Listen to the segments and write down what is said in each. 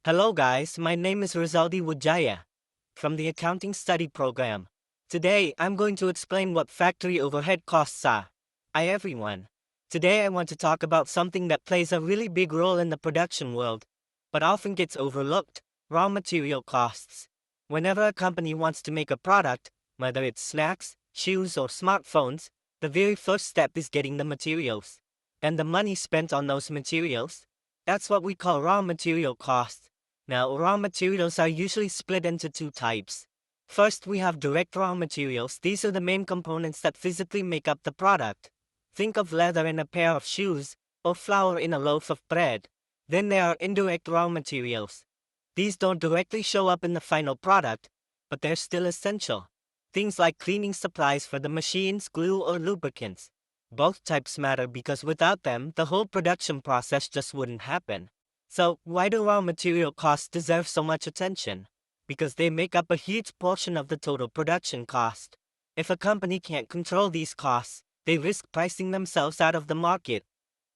Hello guys, my name is Rizaldi Wijaya from the Accounting Study Program. Today, I'm going to explain what factory overhead costs are. Hi everyone. Today I want to talk about something that plays a really big role in the production world, but often gets overlooked, raw material costs. Whenever a company wants to make a product, whether it's snacks, shoes or smartphones, the very first step is getting the materials. And the money spent on those materials, that's what we call raw material costs. Now, raw materials are usually split into two types. First, we have direct raw materials. These are the main components that physically make up the product. Think of leather in a pair of shoes, or flour in a loaf of bread. Then there are indirect raw materials. These don't directly show up in the final product, but they're still essential. Things like cleaning supplies for the machines, glue, or lubricants. Both types matter because without them, the whole production process just wouldn't happen. So, why do raw material costs deserve so much attention? Because they make up a huge portion of the total production cost. If a company can't control these costs, they risk pricing themselves out of the market,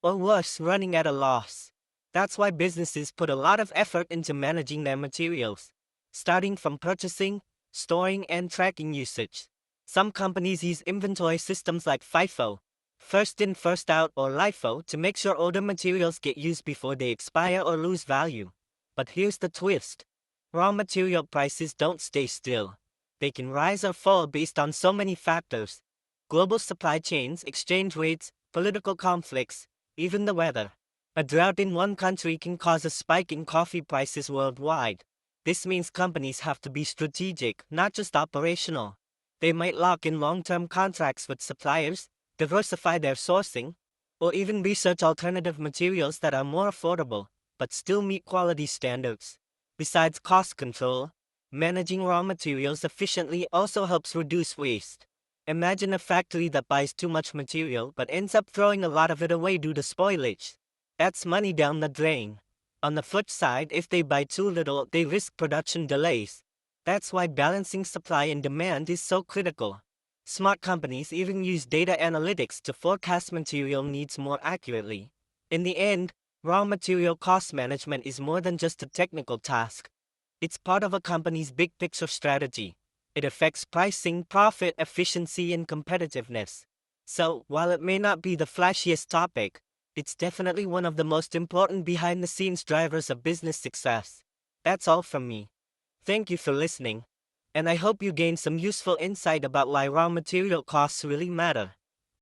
or worse, running at a loss. That's why businesses put a lot of effort into managing their materials, starting from purchasing, storing, and tracking usage. Some companies use inventory systems like FIFO, first in, first out, or LIFO, to make sure older materials get used before they expire or lose value. But here's the twist. Raw material prices don't stay still. They can rise or fall based on so many factors. Global supply chains, exchange rates, political conflicts, even the weather. A drought in one country can cause a spike in coffee prices worldwide. This means companies have to be strategic, not just operational. They might lock in long-term contracts with suppliers, diversify their sourcing, or even research alternative materials that are more affordable, but still meet quality standards. Besides cost control, managing raw materials efficiently also helps reduce waste. Imagine a factory that buys too much material but ends up throwing a lot of it away due to spoilage. That's money down the drain. On the flip side, if they buy too little, they risk production delays. That's why balancing supply and demand is so critical. Smart companies even use data analytics to forecast material needs more accurately. In the end, raw material cost management is more than just a technical task. It's part of a company's big picture strategy. It affects pricing, profit, efficiency, and competitiveness. So, while it may not be the flashiest topic, it's definitely one of the most important behind the scenes drivers of business success. That's all from me. Thank you for listening, and I hope you gained some useful insight about why raw material costs really matter.